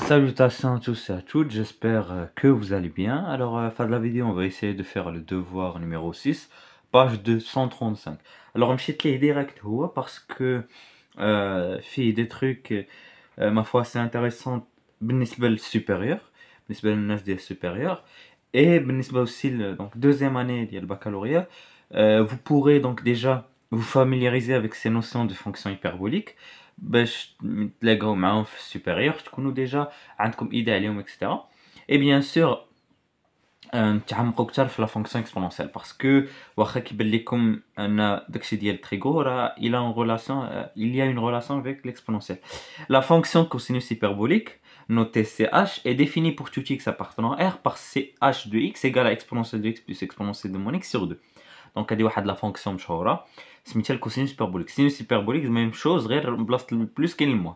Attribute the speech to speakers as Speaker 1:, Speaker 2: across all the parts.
Speaker 1: Salutations à tous et à toutes, j'espère que vous allez bien. Alors, à la fin de la vidéo, on va essayer de faire le devoir numéro 6, page 235. Alors, مشيت ليه direct هو parce que فيه des trucs ma foi assez intéressants بالنسبة للسوبيريور, بالنسبة للناس ديال السوبيريور, et بالنسبة aussi donc deuxième année ديال الباccalauréat. Vous pourrez donc déjà vous familiariser avec ces notions de fonctions hyperboliques باش تلاقاو معاهم في السوبيريور تكونوا ديجا عندكم ايدي عليهم اكسترا. اي بيان سور نتعمقوا اكثر في لا فونكسيون اكسبونونسيال باسكو واخا كيبان لكم ان داكشي ديال تريغو راه il a une relation il y a une relation avec l'exponentielle. La fonction cosinus hyperbolique notée ch est définie pour tout x appartenant à R par ch de x égale à exponentielle de x plus exponentielle de moins x sur 2. دونك هذه واحد لا فونكسيون مشهوره سميتها الكوسينوس هيبربوليك. سينوس هيبربوليك ميم شوز غير بلاصه البلوس كاين الموا.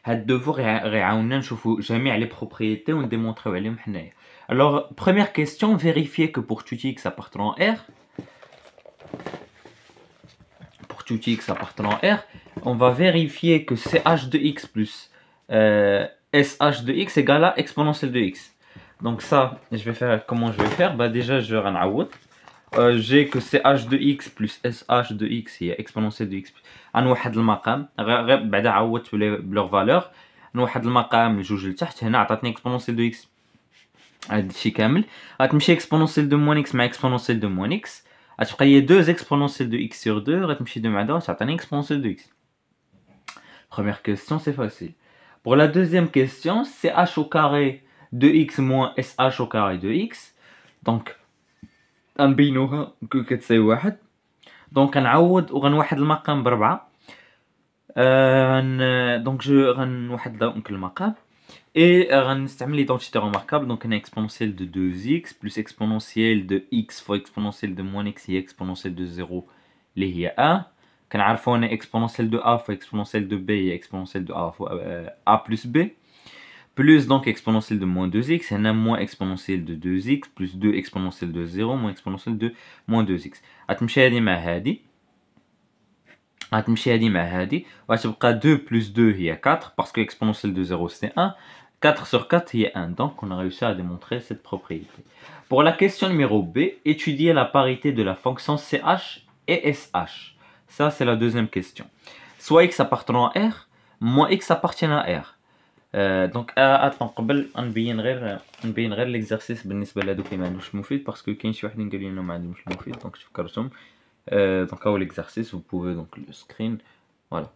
Speaker 1: هاد الدوفور غيعاوننا نشوفوا جميع لي بروبريتي ونديمونطريو عليهم حنايا. Alors première question, vérifier que pour tout x appartenant à R, pour tout x appartenant à R, on va vérifier que ch de x plus sh de x égale à exponentielle de x. Donc ça, je vais faire comment je vais faire. Bah déjà je vais نعوض. J'ai que ch de x plus sh de x هي exponentielle de x غنوحد المقام غير بعدا عوضت بلور فالور نوحد المقام لجوج لتحت هنا عطاتني exponentielle de x هادشي كامل غتمشي exponentielle de moins x مع exponentielle de moins x غتبقى لي 2 exponentielle de x sur 2 غتمشي 2 مع 2 غتعطيني exponentielle de x. Première question, c'est facile. Pour la deuxième question, c'est h au carré de x moins sh au carré de x. Donc غنبينوها كتساوي واحد. دونك غنعوض وغنوحد المقام بربعة. دونك غنوحد دونك المقام et غنستعمل ليدونتيتي remarquable. دونك هنا exponentielle de 2x plus exponentielle de x fois exponentielle de moins x هي exponentielle de 0 اللي هي 1. كنعرفوا ان exponentielle de a fois exponentielle de b هي exponentielle de a fois a plus b plus donc exponentielle de moins 2x, هنا moins exponentielle de 2x plus 2 exponentielle de 0 moins exponentielle de moins 2x. غتمشي هادي مع هادي غتمشي هادي مع هادي وغتبقى 2 plus 2 هي 4 parce que exponentielle de 0 c'est 1. 4 sur 4 هي 1. Donc on a réussi à démontrer cette propriété. Pour la question numéro B, étudier la parité de la fonction ch et sh. Ça c'est la deuxième question. Soit x appartenant à R, moins x appartient à R. دونك اطون قبل نبين غير ليكزارسيس بالنسبه لهادوك اللي ما عندهمش المفيد باسكو كاين شي وحدين قالوا لنا ما عندهمش المفيد دونك تفكرتهم. دونك هاو ليكزارسيس vous pouvez donc le screen voilà.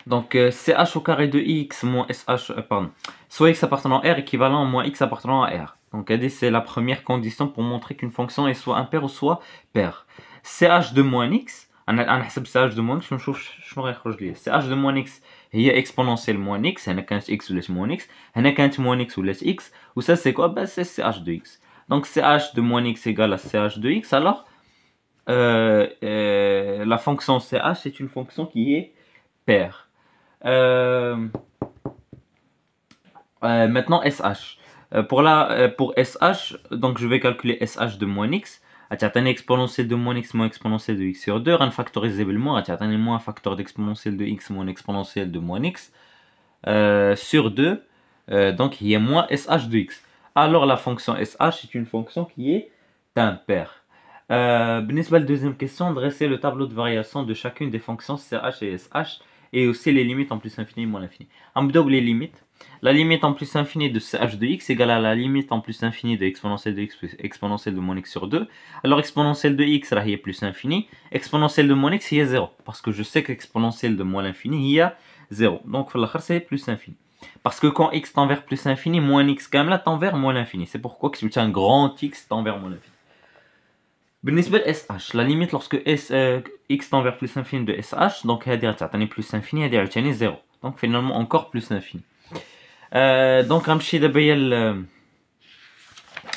Speaker 1: Donc ch au carré de x moins sh pardon soit x appartenant à R équivalent moins x appartenant à R. Donc c'est la première condition pour montrer qu'une fonction est soit impaire ou soit paire. ch de moins x غنحسب ch de moins x ونشوف شنو غيخرج لي. ch de moins x هي exponentielle moins x. هنا كانت x ولات moins x هنا كانت moins x ولات x و ça c'est quoi? Bah c'est ch de x. Donc ch de moins x égale à ch de x. Alors la fonction ch c'est une fonction qui est paire. Maintenant sh. Pour sh, donc je vais calculer sh de moins x. غتعطيني exponentielle de moins x moins exponentielle de x sur 2 غنفاكتوريزي بالموان غتعطيني moins facteur d'exponentielle de x moins exponentielle de moins x sur 2 donc il y a moins sh de x. Alors la fonction sh est une fonction qui est impaire. بالنسبة للدeuxième question, dresser le tableau de variation de chacune des fonctions ch et sh et aussi les limites en plus infini et moins l'infini. غنبداو les limites. La limite en plus infinie de ch de x égale à la limite en plus infinie de exponentielle de x plus exponentielle de moins x sur 2. Alors exponentielle de x là, est plus infini, exponentielle de moins x il y a 0 parce que je sais qu'exponentielle de moins l'infini il y a 0. Donc c'est plus infini. Parce que quand x tend vers plus infini, moins x quand même là tend vers moins l'infini. C'est pourquoi que c'est un grand x tend vers moins l'infini. بالنسبة ل sh, la limite lorsque x tend vers plus infini de sh, donc هذه غتعطيني plus infini هذه عاوتاني 0. Donc finalement encore plus infini. Donc غنمشي دابا هي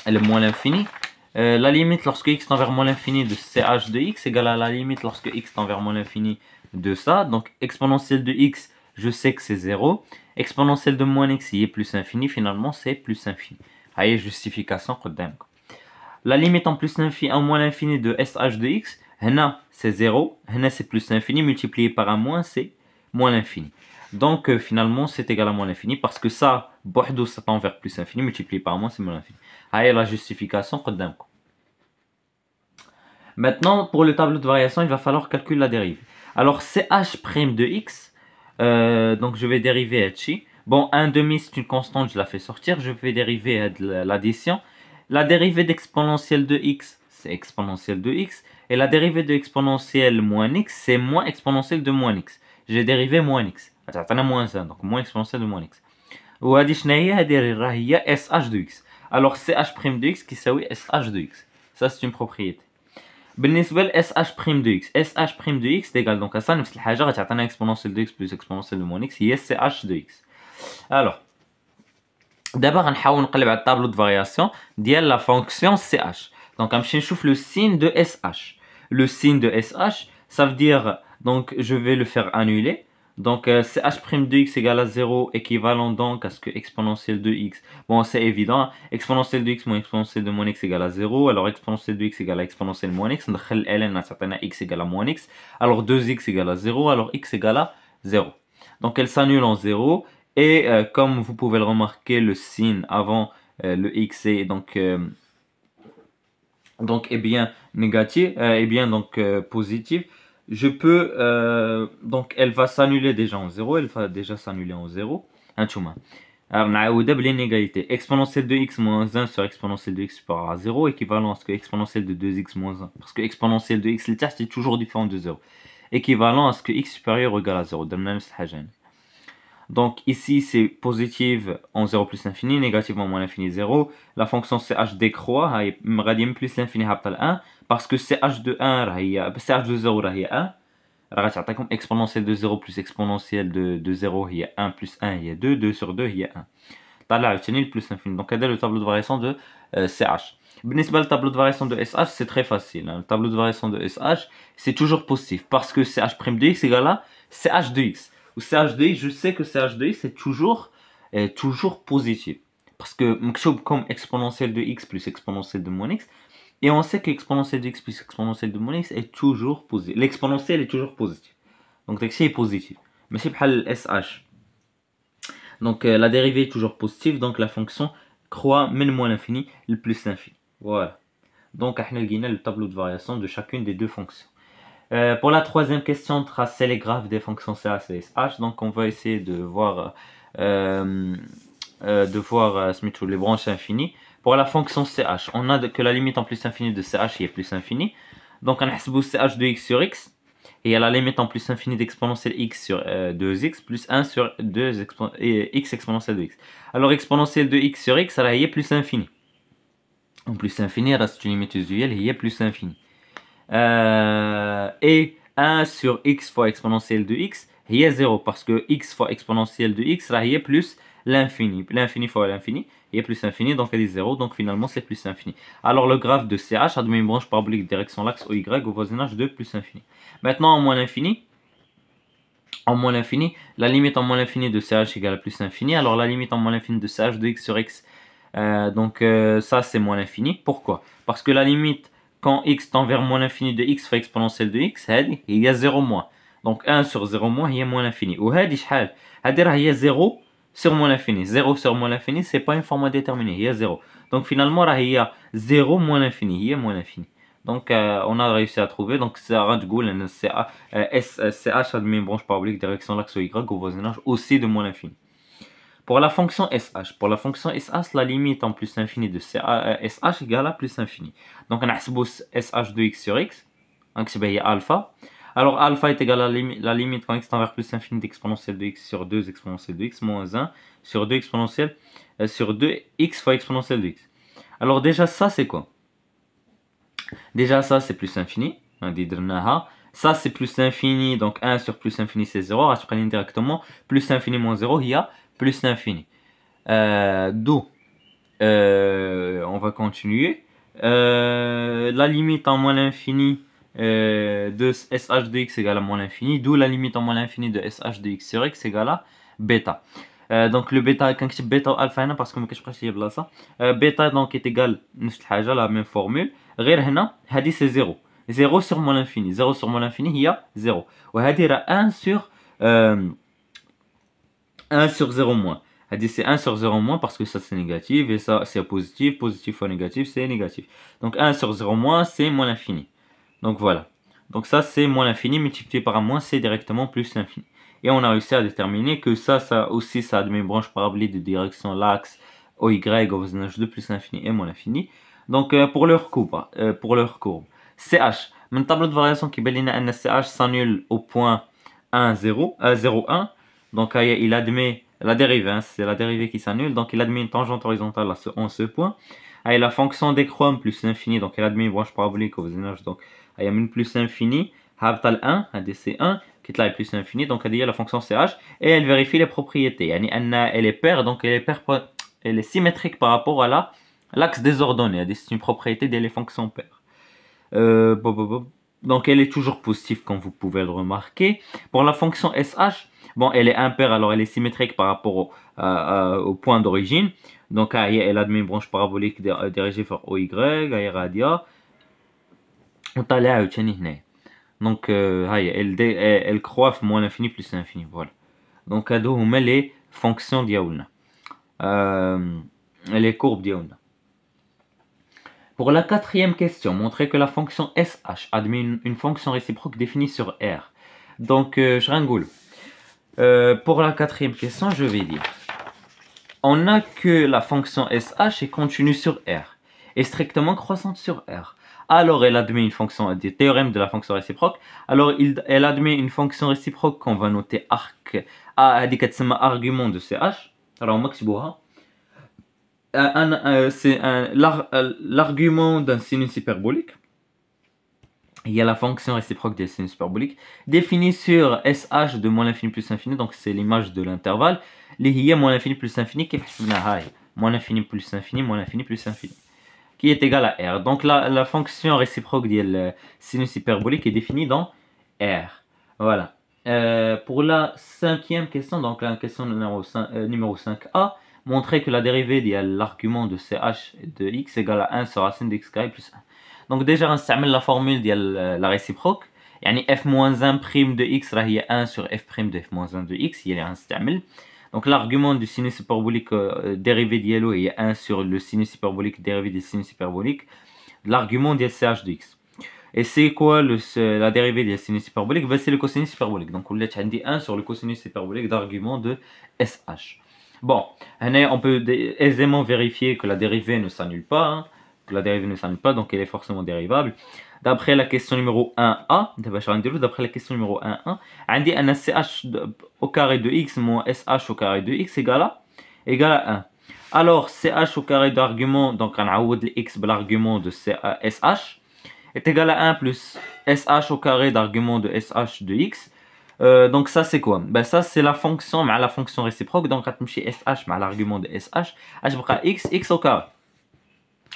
Speaker 1: le moins l'infini. La limite lorsque x tend vers moins l'infini de ch de x égale à la limite lorsque x tend vers moins l'infini de ça. Donc exponentielle de x, je sais que c'est 0. Exponentielle de moins x il est plus infini. Finalement c'est plus infini. هاي justification قدامكم. La limite en plus l'infini en moins l'infini de sh de x, هنا c'est 0, هنا c'est plus l'infini multiplié par un moins c'est moins l'infini. Donc finalement c'est égal à moins l'infini parce que ça, بوحدو ça tend vers plus infini, multiplié par moins c'est moins l'infini. هاي la justification قدامكم. Maintenant pour le tableau de variation il va falloir calculer la dérivée. Alors ch' de x, donc je vais dériver هادشي. Bon 1 demi c'est une constante, je la fais sortir, je vais dériver l'addition. La dérivée d'exponentielle de x c'est exponentielle de x et la dérivée de exponentielle moins x c'est moins exponentielle de moins x. J'ai dérivé moins x. تعطينا moins 1 donc moins exponentielle de moins x. وهذه شنو هي؟ هذه راه هي sh de x. Alors ch' de x كيساوي sh de x. Ça c'est une propriété. بالنسبة ل sh' de x, sh' de x égale donc à ça نفس الحاجة غتعطينا exponentielle de x plus exponentielle de moins x هي ch de x. Alors دابا غنحاول نقلب على الطابلو de variation ديال la fonction ch. Donc غنمشي نشوف le signe de sh. Le signe de sh, ça veut dire donc je vais le faire annuler. Donc ch' de x égale à 0 équivalent donc à ce que exponentielle de x. Bon c'est évident, exponentielle de x moins exponentielle de moins x égale à 0. Alors exponentielle de x égale à exponentielle moins x. ندخل ln à x égale à moins x. Alors 2x égale à 0, alors x égale à 0. Donc elle s'annule en 0. Et comme vous pouvez le remarquer, le signe avant le x est donc est bien négatif, est bien donc positif. Je peux donc elle va s'annuler déjà en 0, elle va déjà s'annuler en 0. هانتوما نعاودها بالinégalité. Exponentielle de x moins 1 sur exponentielle de x supérieur à 0 équivalent à ce que exponentielle de 2x moins 1. Parce que exponentielle de x لتحت est toujours différent de 0. Équivalent à ce que x supérieur ou égal à 0. درنا نفس الحاجة. Donc ici c'est positive en 0 plus l'infini, négative en moins l'infini 0. La fonction ch décroît, غادي plus l'infini هابطة ل 1 parce que ch de 1 راه هي ch de 0 راه هي 1. راه غتعطيكم exponentielle de 0 plus exponentielle de 0 هي 1 plus 1 هي 2, 2 sur 2 هي 1. طلع عاوتاني plus l'infini. Donc هذا le tableau de variation de ch. بالنسبة للtableau de variation de sh c'est très facile. Le tableau de variation de sh c'est toujours positif parce que ch' de x égale à ch de x. Ou ch de x, je sais que ch de x est toujours positif. Parce que مكتوب comme exponentielle de x plus exponentielle de moins x. Et on sait que exponentielle de x plus exponentielle de moins x est toujours positif. L'exponentielle est toujours positive. Donc داكشي est positif. ماشي بحال sh. Donc la dérivée est toujours positive. Donc la fonction croît من moins l'infini le plus l'infini. Voilà. Donc احنا لقينا le tableau de variation de chacune des deux fonctions. Pour la troisième question, tracer les graphes des fonctions ch et sh. Donc on va essayer de voir, les branches infinies. Pour la fonction ch, on a que la limite en plus infini de ch est plus infini. Donc on a ch de x sur x. Et il y a la limite en plus infini d'exponentielle x sur 2x plus 1 sur 2 x exponentielle de x. Alors exponentielle de x sur x, ça est plus infini. En plus infini, c'est une limite usuelle, il y a plus infini. Et 1 sur x fois exponentielle de x, il y a 0 parce que x fois exponentielle de x, il y a plus l'infini. L'infini fois l'infini, il y a plus l'infini, donc elle est 0, donc finalement c'est plus l'infini. Alors le graphe de CH a de une branche parabolique direction l'axe OY au voisinage de plus l'infini. Maintenant en moins l'infini, la limite en moins l'infini de CH égale à plus l'infini. Alors la limite en moins l'infini de CH de x sur x, ça c'est moins l'infini. Pourquoi? Parce que la limite quand x tend vers moins l'infini de x fois exponentielle de x, il y a 0 moins. Donc 1 sur 0 moins, il y a moins l'infini. Ou هذه شحال؟ هذه راه هي 0 sur moins l'infini. 0 sur moins l'infini, c'est pas une forme indéterminée, il y a 0. Donc finalement, là, il y a 0 moins l'infini, il y a moins l'infini. Donc on a réussi à trouver. Donc c'est ch a de branche parabolique direction l'axe y au voisinage aussi de moins l'infini. Pour la fonction sh, la limite en plus infini de sh égale à plus infini. Donc on a sh de x sur x, donc c'est alpha. Alors alpha est égal à la limite quand x tend vers plus infini d'exponentielle de x sur 2 exponentielle de x moins 1 sur 2 exponentielle sur 2x fois exponentielle de x. Alors déjà ça c'est quoi? Déjà ça c'est plus infini. Ça c'est plus infini, donc 1 sur plus infini c'est 0. Je prends directement plus infini moins 0, il y a plus l'infini. D'où on va continuer. La limite en moins l'infini de sh de x égale à moins l'infini, d'où la limite en moins l'infini de sh de x sur x égale à bêta. Donc le bêta quand je bêta ou alpha parce que ما كنشبقاش ليا بلاصه. Bêta donc est égal نفس الحاجه la même formule. غير هنا هذه c'est 0. 0 sur moins l'infini. 0 sur moins l'infini هي 0. وهذه راه 1 sur 1 sur 0 moins. Elle dit c'est 1 sur 0 moins parce que ça c'est négatif et ça c'est positif. Positif fois négatif c'est négatif. Donc 1 sur 0 moins c'est moins l'infini. Donc voilà. Donc ça c'est moins l'infini multiplié par un moins c'est directement plus l'infini. Et on a réussi à déterminer que ça aussi ça admet une branche parabolique de direction l'axe OY au voisinage de plus l'infini et moins l'infini. Donc pour leur courbe, CH, من tableau de variation qui béline un CH s'annule au point 1, 0, 0, 1. Donc il admet la dérivée, hein, c'est la dérivée qui s'annule. Donc il admet une tangente horizontale en ce point. Et la fonction déchrome plus l'infini, donc elle admet une branche parabolique au voisinage. Donc il y a une plus l'infini, habtal 1, c'est 1, qui est là plus l'infini. Donc il y a la fonction CH et elle vérifie les propriétés. Elle est paire, donc elle est symétrique par rapport à l'axe des ordonnées. C'est une propriété des fonctions paires. Donc elle est toujours positive comme vous pouvez le remarquer. Pour la fonction SH, bon, elle est impaire, alors elle est symétrique par rapport au point d'origine. Donc elle admet une branche parabolique dirigée vers OY, radia. Donc elle croît moins l'infini plus l'infini. Voilà. Donc هادو هما les fonctions ديالنا. Les courbes ديالنا. Pour la quatrième question, montrer que la fonction SH admet une fonction réciproque définie sur R. Donc, pour la quatrième question, je vais dire, on a que la fonction SH est continue sur R et strictement croissante sur R. Alors, elle admet une fonction, des théorèmes de la fonction réciproque. Alors, elle admet une fonction réciproque qu'on va noter argument de CH. Alors, on c'est l'argument d'un sinus hyperbolique. Il y a la fonction réciproque des sinus hyperboliques définie sur SH de moins l'infini plus l'infini. Donc c'est l'image de l'intervalle. Il y a moins l'infini plus l'infini qui est moins l'infini plus l'infini, moins l'infini plus l'infini, qui est égal à R. Donc la fonction réciproque de sinus hyperbolique est définie dans R. Voilà. Pour la cinquième question, donc la question numéro 5a, montrer que la dérivée de l'argument de CH de x égale à 1 sur racine de x carré plus 1. Donc déjà, on utilise la formule de la réciproque. يعني f-1' de x هي 1 sur f' de f-1 de x. Donc l'argument du sinus hyperbolique dérivé ديالو est 1 sur le sinus hyperbolique dérivé du sinus hyperbolique. L'argument de CH de x. Et c'est quoi la dérivée de sinus hyperbolique? C'est le cosinus hyperbolique. Donc on a dit 1 sur le cosinus hyperbolique d'argument de SH. Bon, on peut aisément vérifier que la dérivée ne s'annule pas. Hein, que la dérivée ne s'annule pas, donc elle est forcément dérivable. D'après la question numéro 1a, d'après la question numéro 1a, on dit un CH au carré de x moins SH au carré de x égale à 1. Alors, CH au carré d'argument, donc on a x l'argument de SH, est égal à 1 plus SH au carré d'argument de SH de x. Donc ça c'est quoi? Ben ça c'est la fonction réciproque. Donc on va SH مع l'argument de SH, x au carré.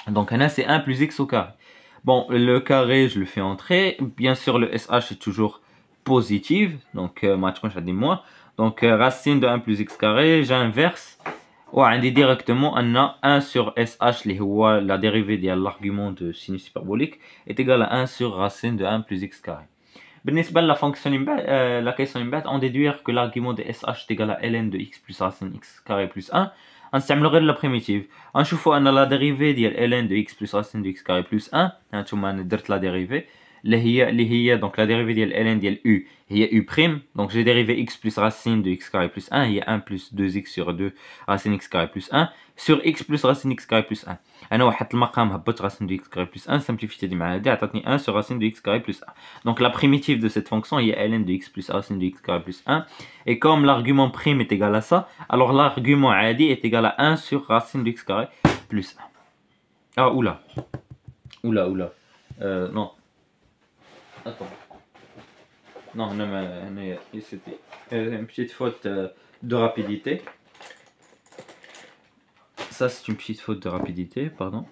Speaker 1: Donc là c'est 1 plus x au carré. Bon, le carré je le fais entrer. Bien sûr le SH est toujours positif. Donc moi. Donc racine de 1 plus x carré, j'inverse. On dit directement on a 1 sur SH la dérivée de l'argument de sinus hyperbolique est égal à 1 sur racine de 1 plus x carré. بالنسبة la fonction la question بعد, on déduire que l'argument de SH est égal à ln de x plus racine x carré plus 1. نستعملوا غير la primitive. نشوفوا أن la dérivée ديال ln de x plus racine de x carré plus 1. هانتوما أنا درت la dérivée اللي هي donc la dérivée ديال ln ديال u هي u prime. Donc j'ai dérivé x plus racine de x carré plus 1 هي 1 plus 2x sur 2 racine x carré plus 1 sur x plus racine x carré plus 1. أنا وحدت المقام هبط racine de x carré plus 1 simplifié دي مع هادي عطاتني 1 sur racine de x carré plus 1. Donc la primitive de cette fonction هي ln de x plus racine de x carré plus 1. Et comme l'argument prime est égal à ça, alors l'argument عادي est égal à 1 sur racine de x carré plus 1. Ah oula. Non. Attends. Non, c'était une petite faute de rapidité. Ça, c'est une petite faute de rapidité, pardon.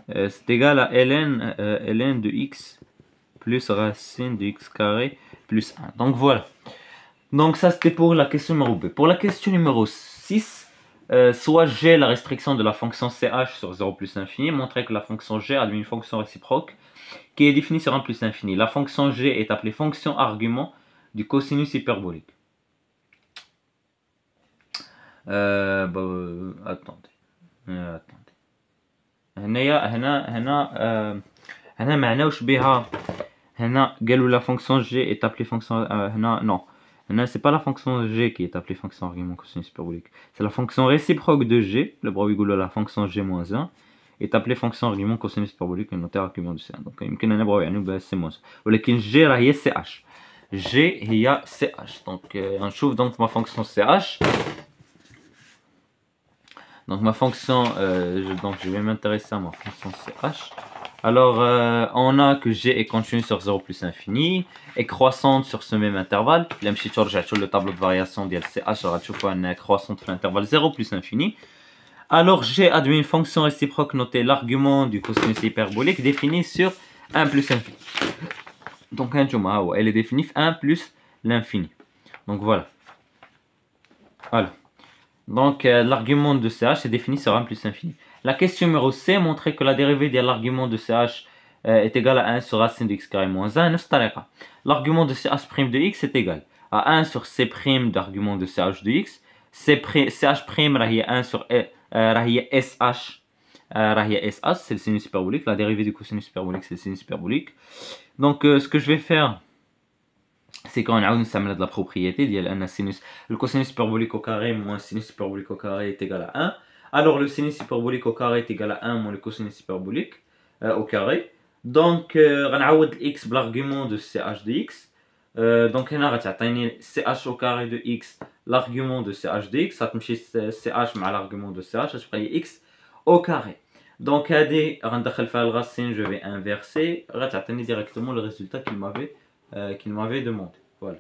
Speaker 1: C'est égal à ln de x plus racine de x carré plus 1. Donc voilà. Donc ça, c'était pour la question numéro B. Pour la question numéro 6, soit G, la restriction de la fonction CH sur 0 plus infini, montrer que la fonction G a une fonction réciproque qui est définie sur 1 plus infini. La fonction G est appelée fonction argument du cosinus hyperbolique. attendez. attendez. هنا معناوش بها. هنا قالوا la fonction g est appelée fonction هنا non. هنا c'est pas la fonction g qui est appelée fonction argument cosinus hyperbolique. C'est la fonction réciproque de g. Le bras يقولوا la fonction g-1 est appelée fonction argument cosinus hyperbolique نوتير argument de c1. donc يمكن نبغاو يعني بها c-1 ولكن g راه هي ch. g هي ch. donc نشوف donc ma fonction ch. Donc ma fonction, donc je vais m'intéresser à ma fonction ch. Alors on a que g est continue sur 0 plus infini et croissante sur ce même intervalle. Là je suis le tableau de variation de ch, on croissante sur l'intervalle 0 plus infini. Alors g admet une fonction réciproque notée l'argument du cosinus hyperbolique défini sur 1 plus infini. Donc elle est définie 1 plus l'infini. Donc voilà. Voilà. Donc l'argument de ch est défini sur 1 plus infini. La question numéro C montrait que la dérivée de l'argument de ch est égale à 1 sur racine de x carré moins 1. L'argument de ch' de x est égal à 1 sur c' d'argument de ch de x. ch' est 1 sur sh. C'est le sinus hyperbolique. La dérivée du cosinus hyperbolique, c'est le sinus hyperbolique. Donc ce que je vais faire, c'est quand on a de la propriété, le cosinus hyperbolique au carré moins sinus hyperbolique au carré est égal à 1. Alors le sinus hyperbolique au carré est égal à 1 moins le cosinus hyperbolique au carré. Donc on a x l'argument de ch de x. Donc on a ch au carré de x, l'argument de ch de x, ça me fait ch mais l'argument de ch, je prends x au carré. Donc je vais inverser, directement le résultat qu'il m'avait demandé. Voilà.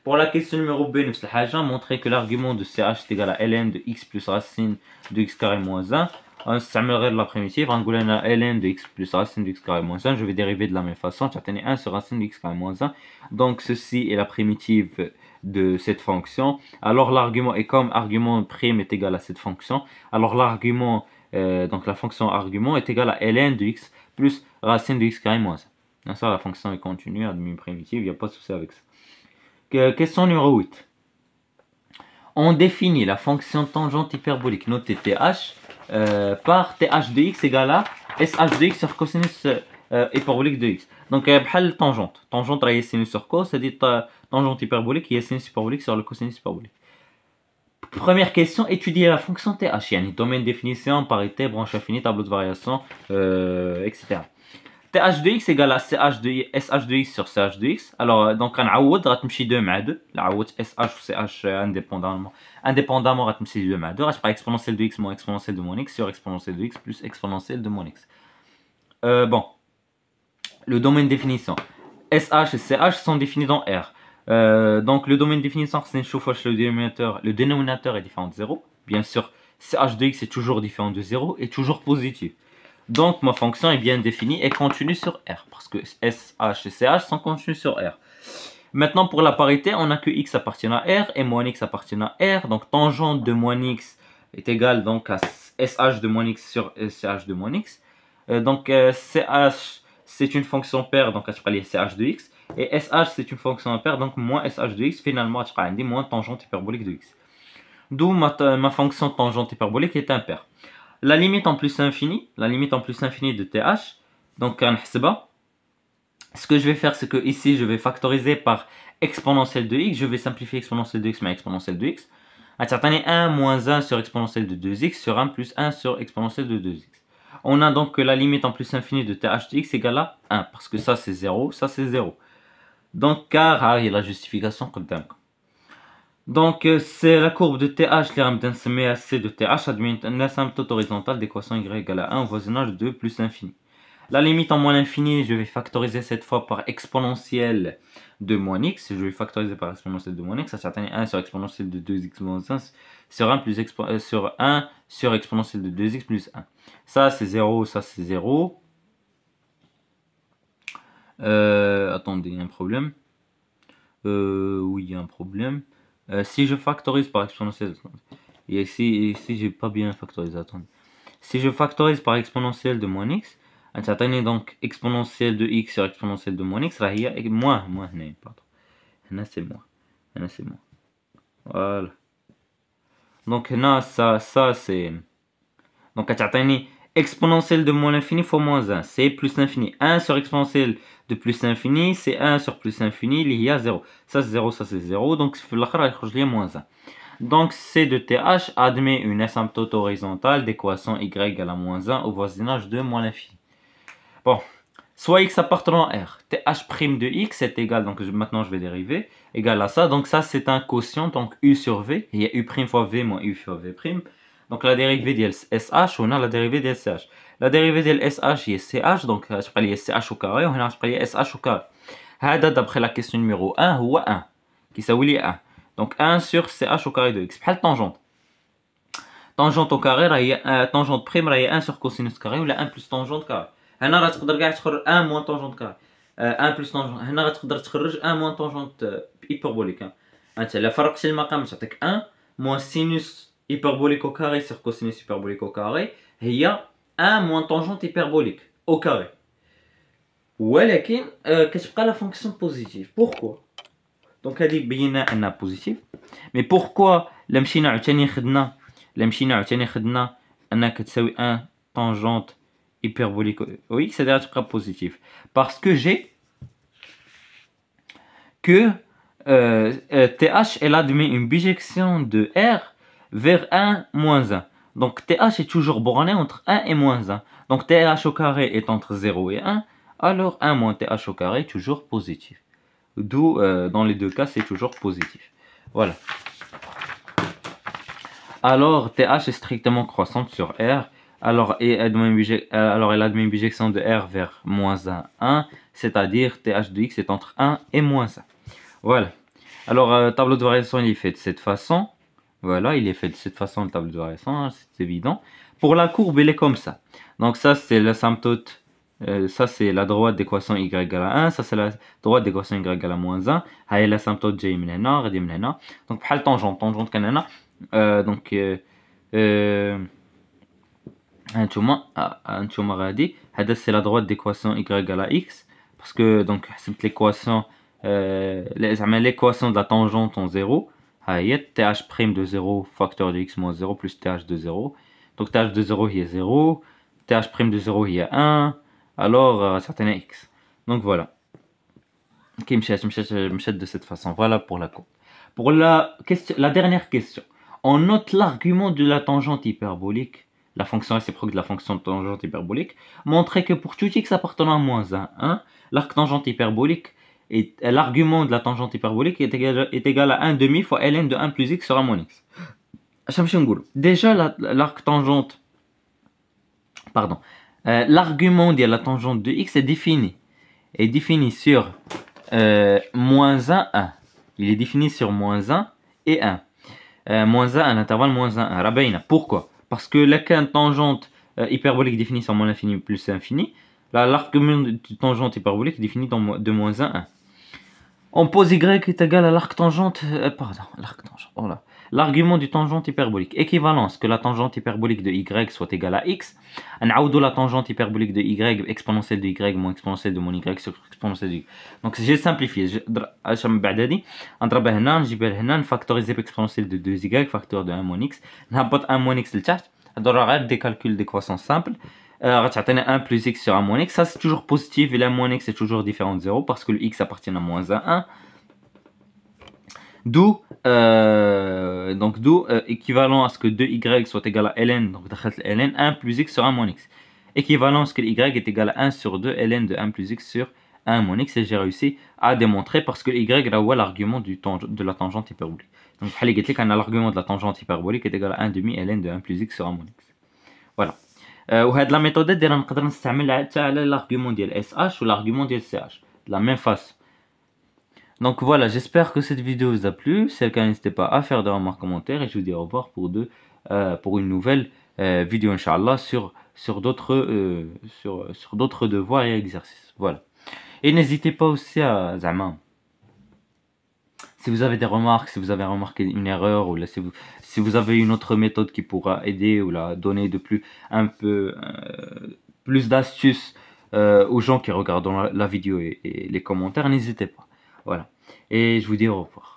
Speaker 1: Pour la question numéro B, nous montrer que l'argument de ch est égal à ln de x plus racine de x carré moins 1. On s'améliorerait de la primitive, on a ln de x plus racine de x carré moins 1. Je vais dériver de la même façon, tu as 1 sur racine de x carré moins 1. Donc ceci est la primitive de cette fonction. Alors l'argument est comme argument prime est égal à cette fonction. Alors l'argument, donc la fonction argument est égale à ln de x plus racine de x carré moins 1. Ça, la fonction est continue, à demi-primitive, il n'y a pas de souci avec ça. Question numéro 8. On définit la fonction tangente hyperbolique notée th par th de x égale à sh de x sur cosinus hyperbolique de x. Donc, bhal tangente. Tangente est sinus sur cos, c'est-à-dire tangente hyperbolique qui est sinus hyperbolique sur le cosinus hyperbolique. Première question, étudier la fonction th. Yani domaine définition, parité, branche infinie, tableau de variation, etc. th de x égale à sh de x sur ch de x. Alors donc غنعوض غتمشي 2 مع 2. عوضت sh و ch indépendamment غتمشي 2 مع 2. غتبقى exponentielle de x moins exponentielle de mon x sur exponentielle de x plus exponentielle de mon x. Bon, le domaine de définition. sh et ch sont définis dans R. Donc le domaine de définition, c'est une fois le dénominateur est différent de 0. Bien sûr, ch de x est toujours différent de 0 et toujours positif. Donc ma fonction est bien définie et continue sur R, parce que SH et CH sont continus sur R. Maintenant pour la parité, on a que x appartient à R et moins x appartient à R. Donc tangente de moins x est égale donc à SH de moins x sur CH de moins x. Donc CH c'est une fonction paire, donc je prends CH de x. Et SH c'est une fonction paire, donc moins SH de x. Finalement je prends moins tangente hyperbolique de x. D'où ma fonction tangente hyperbolique est impaire. La limite en plus infinie de th, donc ce que je vais faire, c'est que ici je vais factoriser par exponentielle de x, je vais simplifier exponentielle de x mais exponentielle de x. 1 moins 1 sur exponentielle de 2x sur 1 plus 1 sur exponentielle de 2x. On a donc que la limite en plus infinie de th de x égale à 1, parce que ça c'est 0, ça c'est 0. Donc car il y a la justification comme ça. Donc c'est la courbe de TH qui est C de TH admet une asymptote horizontale d'équation y égale à 1 au voisinage de plus infini. La limite en moins l'infini, je vais factoriser cette fois par exponentielle de moins x. Je vais factoriser par exponentielle de moins x. Ça s'atteint 1 sur exponentielle de 2x moins 1 sur 1 plus sur 1 sur exponentielle de 2x plus 1. Ça c'est 0, ça c'est 0. Attendez, il y a un problème. Oui, il y a un problème. Si je factorise par exponentielle, et ici j'ai pas bien factorisé, attendez. Si je factorise par exponentielle de moins x, atteignez donc exponentielle de x sur exponentielle de moins x, là il y a moins, pardon. Là c'est moins, voilà. Donc là, ça c'est... Donc كتعطيني exponentielle de moins l'infini fois moins 1, c'est plus l'infini. 1 sur exponentielle de plus l'infini, c'est 1 sur plus l'infini, il y a 0. Ça c'est 0, ça c'est 0, donc في الاخر يخرج لي moins 1. Donc C de TH admet une asymptote horizontale d'équation y égale à moins 1 au voisinage de moins l'infini. Bon, soit x appartenant à R, th' de x est égal, donc maintenant je vais dériver, égal à ça. Donc ça c'est un quotient, donc u sur v, il y a u' fois v moins u fois v'. Donc la dérivée de SH, on a la dérivée de SH. La dérivée de SH est CH, donc je prends SH au carré, on a je prends SH au carré. هذا d'après la question numéro 1 هو 1 qui s'appelle 1. Donc 1 sur CH au carré de x. بحال tangente. Tangente au carré راهي tangente prime راهي 1 sur cosinus carré ولا 1 plus tangente carré. هنا راه تقدر كاع تخرج 1 moins tangente carré. 1 plus tangente. هنا غتقدر تخرج 1 moins tangente hyperbolique. انت الا فرقتي المقام تعطيك 1 moins sinus hyperbolique au carré sur cosinus hyperbolique au carré هي 1 moins tangente hyperbolique au carré. ولكن كتبقى لا فونكسيون بوزيتيف. بوركوا؟ دونك هذه بينا انها بوزيتيف. مي بوركوا لا مشينا عاوتاني خدنا انها كتساوي 1 tangente hyperbolique au x, c'est-à-dire تبقى positif parce que j'ai que TH elle admet une bijection de R vers 1 moins 1. Donc TH est toujours borné entre 1 et moins 1. Donc TH au carré est entre 0 et 1. Alors 1 moins TH au carré est toujours positif. D'où dans les deux cas c'est toujours positif. Voilà. Alors TH est strictement croissante sur R. Alors elle admet une bijection de R vers moins 1, 1. C'est-à-dire TH de x est entre 1 et moins 1. Voilà. Alors tableau de variation il est fait de cette façon. Voilà, il est fait de cette façon le tableau de variation, hein, c'est évident. Pour la courbe, elle est comme ça. Donc ça, c'est l'asymptote, ça c'est la droite d'équation y égale à 1, ça c'est la droite d'équation y égale à moins 1. هاي l'asymptote جاي من هنا, غادي من هنا. Donc بحال tangente كان هنا. Donc هانتوما غادي, هذا c'est la droite d'équation y égale à x, parce que donc حسبت l'équation l'équation de la tangente en 0. TH' de 0 facteur de x moins 0 plus TH de 0. Donc TH de 0 il y a 0, TH' de 0 il y a 1, alors certaines x. Donc voilà. Qui me de cette façon. Voilà pour la courbe. Pour la dernière question. On note l'argument de la tangente hyperbolique, la fonction réciproque de la fonction de tangente hyperbolique, montrer que pour tout x appartenant à moins 1, l'arc tangente hyperbolique et l'argument de la tangente hyperbolique est égal à 1 demi fois ln de 1 plus x sur 1 moins x. Déjà l'arc tangente, pardon, l'argument de la tangente de x est défini sur moins 1, 1. Il est défini sur moins 1 et 1. Moins 1 à l'intervalle moins 1, 1. Rabaina. Pourquoi? Parce que la tangente hyperbolique définie sur moins l'infini plus l'infini, l'argument de tangente hyperbolique est défini de moins 1, 1. On pose y est égal à l'arc tangente, l'argument du tangente hyperbolique. Équivalence que la tangente hyperbolique de y soit égale à x. On a la tangente hyperbolique de y, exponentielle de y moins exponentielle de mon y sur exponentielle de y. Donc j'ai simplifié. On factoriser exponentielle de 2y, facteur de 1 moins x. On a 1 moins x le chat. On des calculs d'équations simples. 1 plus x sur 1 moins x, ça c'est toujours positif et la moins x est toujours différent de 0 parce que le x appartient à moins 1, 1. D'où équivalent à ce que 2y soit égal à ln, donc ln 1 plus x sur 1 moins x. Équivalence que y est égal à 1 sur 2 ln de 1 plus x sur 1 moins x, et j'ai réussi à démontrer parce que y est l'argument de la tangente hyperbolique. Donc l'argument de la tangente hyperbolique est égal à 1 demi ln de 1 plus x sur 1 moins x. Voilà. وهاد لا ميثود ديالها نقدر نستعملها حتى على l'argument ديال SH ou l'argument ديال CH de la même façon. Donc voilà, j'espère que cette vidéo vous a plu. Si c'est le cas, n'hésitez pas à faire des remarques, commentaires, et je vous dis au revoir pour une nouvelle vidéo Inch'Allah sur d'autres devoirs et exercices. Voilà. Et n'hésitez pas aussi à Zama. Si vous avez des remarques, si vous avez remarqué une erreur, ou là, si vous avez une autre méthode qui pourra aider ou la donner plus d'astuces aux gens qui regardent la vidéo et les commentaires, n'hésitez pas. Voilà. Et je vous dis au revoir.